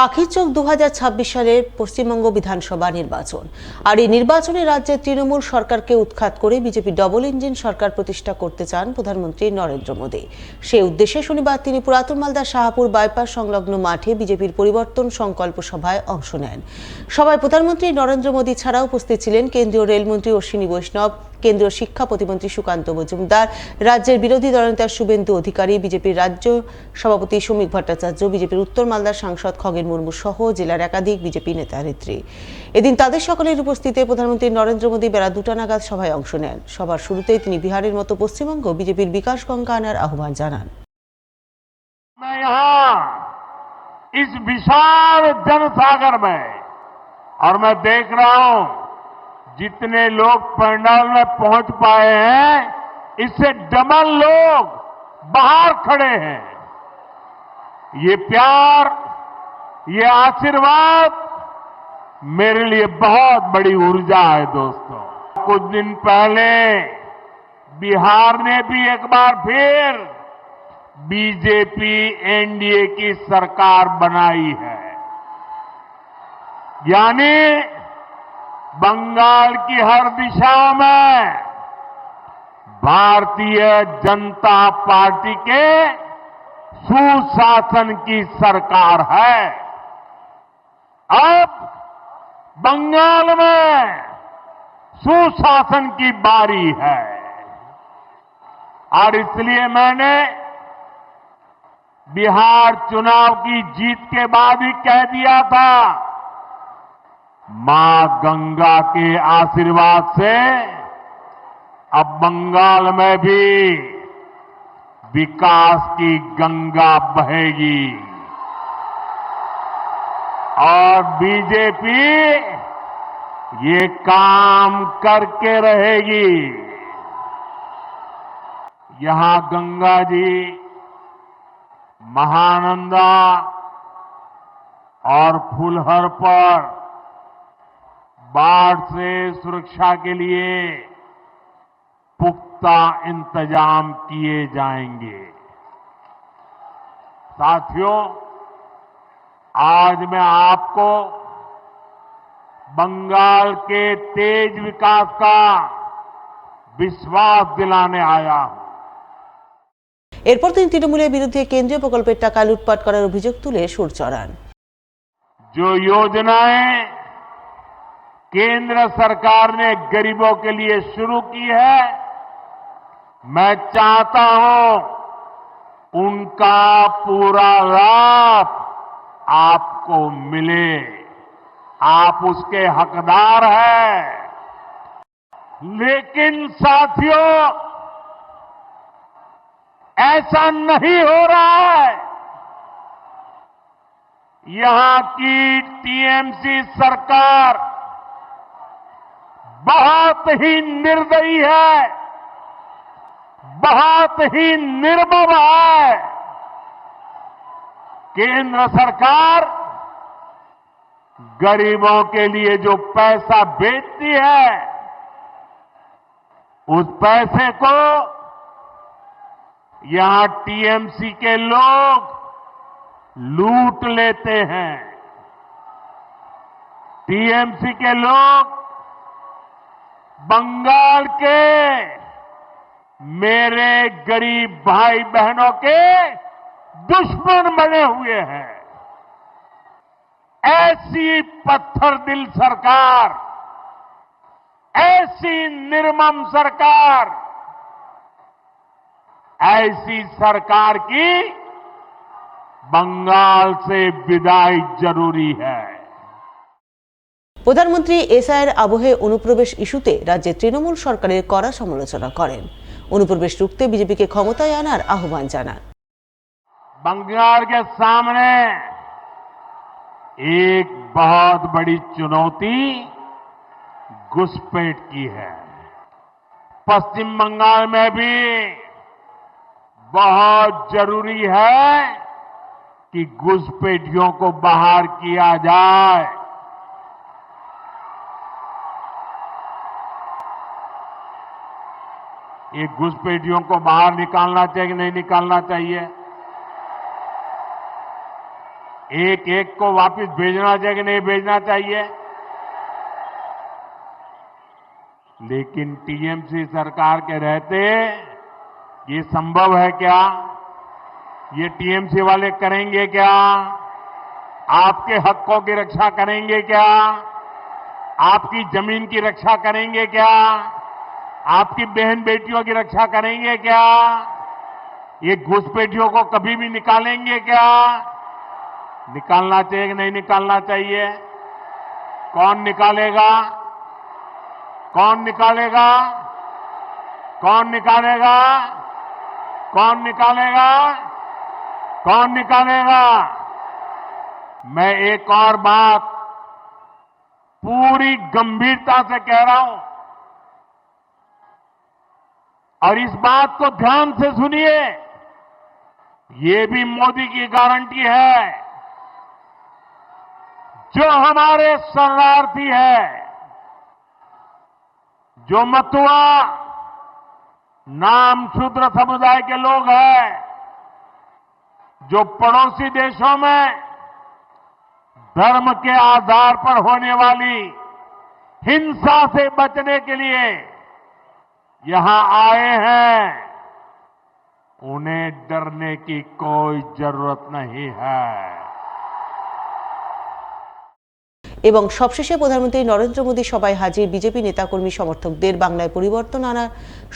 পাখির চোখ 2026 সালের পশ্চিমবঙ্গ বিধানসভা নির্বাচন। আর এই নির্বাচনে রাজ্যের তৃণমূল সরকারকে উৎখাত করে বিজেপি ডবল ইঞ্জিন সরকার প্রতিষ্ঠা করতে চান প্রধানমন্ত্রী নরেন্দ্র মোদী। সেই উদ্দেশ্যে শনিবার তিনি পুরাতন মালদার শাহপুর বাইপাস সংলগ্ন মাঠে বিজেপির পরিবর্তন সংকল্প সভায় অংশ নেন। সভায় প্রধানমন্ত্রী নরেন্দ্র মোদী ছাড়া উপস্থিত ছিলেন কেন্দ্রীয় রেলমন্ত্রী অশ্বিনী বৈষ্ণব, কেন্দ্রীয় শিক্ষা প্রতিমন্ত্রী সুকান্ত মজুমদার, রাজ্যের বিরোধী দলনেতা শুভেন্দু অধিকারী, বিজেপির রাজ্য সভাপতি শ্রমিক ভট্টাচার্য, বিজেপির উত্তর মালদার সাংসদ খগেন মুর্মু সহ জেলার একাধিক বিজেপি নেতা নেত্রী। এদিন তাদের সকলের উপস্থিতিতে প্রধানমন্ত্রী নরেন্দ্র মোদী বেলা 2টা নাগাদ সভায় অংশ নেন। সভার শুরুতেই তিনি বিহারের মতো পশ্চিমবঙ্গ বিজেপির বিকাশ গঙ্গা আনার আহ্বান জানান। इस विशाल जनसागर में और मैं देख रहा हूं जितने लोग पंडाल में पहुंच पाए हैं इससे डबल लोग बाहर खड़े हैं। ये प्यार, ये आशीर्वाद मेरे लिए बहुत बड़ी ऊर्जा है दोस्तों। कुछ दिन पहले बिहार ने भी एक बार फिर बीजेपी एनडीए की सरकार बनाई है, यानी बंगाल की हर दिशा में भारतीय जनता पार्टी के सुशासन की सरकार है। अब बंगाल में सुशासन की बारी है और इसलिए मैंने बिहार चुनाव की जीत के बाद ही कह दिया था, मां गंगा के आशीर्वाद से अब बंगाल में भी विकास की गंगा बहेगी और बीजेपी ये काम करके रहेगी। यहां गंगा जी, महानंदा और फुलहर पर बाढ़ से सुरक्षा के लिए पुख्ता इंतजाम किए जाएंगे। साथियों, आज मैं आपको बंगाल के तेज विकास का विश्वास दिलाने आया हूं। এরপর তিনি তৃণমূলের বিরুদ্ধে কেন্দ্রীয় প্রকল্পের টাকা লুটপাট করার অভিযোগ তুলে সুর চড়ান। जो योजनाएं केंद्र सरकार ने गरीबों के लिए शुरू की है, मैं चाहता हूं उनका पूरा लाभ आपको मिले। आप उसके हकदार हैं। लेकिन साथियों, ऐसा नहीं हो रहा है। यहां की टीएमसी सरकार बहुत ही निर्दयी है, बहुत ही निर्मम है। केंद्र सरकार गरीबों के लिए जो पैसा भेजती है, उस पैसे को यहां टीएमसी के लोग लूट लेते हैं। टीएमसी के लोग बंगाल के मेरे गरीब भाई बहनों के दुश्मन बने हुए हैं। ऐसी पत्थर दिल सरकार, ऐसी निर्मम सरकार, ऐसी सरकार की बंगाल से विदाई जरूरी है। প্রধানমন্ত্রী এসআইয়ের আবহে অনুপ্রবেশ ইস্যুতে রাজ্যের তৃণমূল সরকারের কড়া সমালোচনা করেন। অনুপ্রবেশ রুখতে বিজেপিকে ক্ষমতায় আনার আহ্বান জানান। बंगाल के सामने एक बहुत बड़ी चुनौती घुसपैठ की है। पश्चिम बंगाल में भी बहुत जरूरी है कि घुसपैठियों को बाहर किया जाए। ये घुसपैठियों को बाहर निकालना चाहिए कि नहीं निकालना चाहिए? एक एक को वापस भेजना चाहिए कि नहीं भेजना चाहिए? लेकिन टीएमसी सरकार के रहते ये संभव है क्या? ये टीएमसी वाले करेंगे क्या? आपके हकों की रक्षा करेंगे क्या? आपकी जमीन की रक्षा करेंगे क्या? आपकी बहन बेटियों की रक्षा करेंगे क्या? ये घुसपैठियों को कभी भी निकालेंगे क्या? निकालना चाहिए कि नहीं निकालना चाहिए? कौन निकालेगा? कौन निकालेगा? कौन निकालेगा? कौन निकालेगा? कौन निकालेगा? मैं एक और बात पूरी गंभीरता से कह रहा हूं और इस बात को ध्यान से सुनिए। ये भी मोदी की गारंटी है। जो हमारे शरणार्थी है, जो मतुआ नाम शूद्र समुदाय के लोग हैं, जो पड़ोसी देशों में धर्म के आधार पर होने वाली हिंसा से बचने के लिए यहां आए हैं, उन्हें डरने की कोई जरूरत नहीं है। এবং সবশেষে প্রধানমন্ত্রী নরেন্দ্র মোদী সভায় হাজির বিজেপি নেতাকর্মী সমর্থকদের বাংলায় পরিবর্তন আনার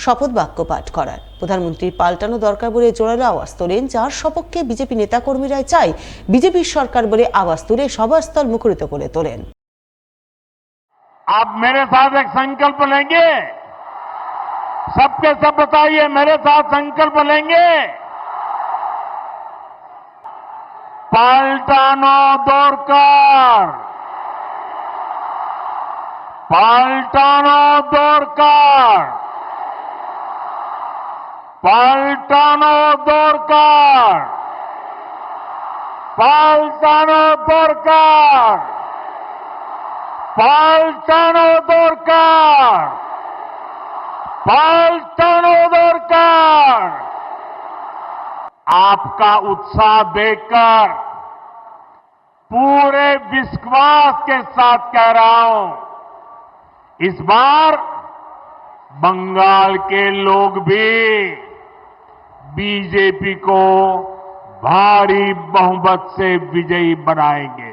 শপথ বাক্য পাঠ করান। প্রধানমন্ত্রীর পাল্টানো দরকার বলে জোরালো আওয়াজ তোলেন, যার সপক্ষে বিজেপি নেতাকর্মীরাই চাই বিজেপির সরকার বলে আওয়াজ তুলে সভাস্থল মুখরিত করে তোলেন। आप मेरे साथ एक संकल्प लेंगे? सबके सब बताइए, मेरे साथ संकल्प लेंगे? पाल्टानो दरकार, पाल्टानो दरकार, पाल्टानो दरकार, पाल्टानो दरकार, पाल्टानो दरकार, पाल्टानो दरकार। आपका उत्साह देखकर पूरे विश्वास के साथ कह रहा हूं, इस बार बंगाल के लोग भी बीजेपी को भारी बहुमत से विजयी बनाएंगे।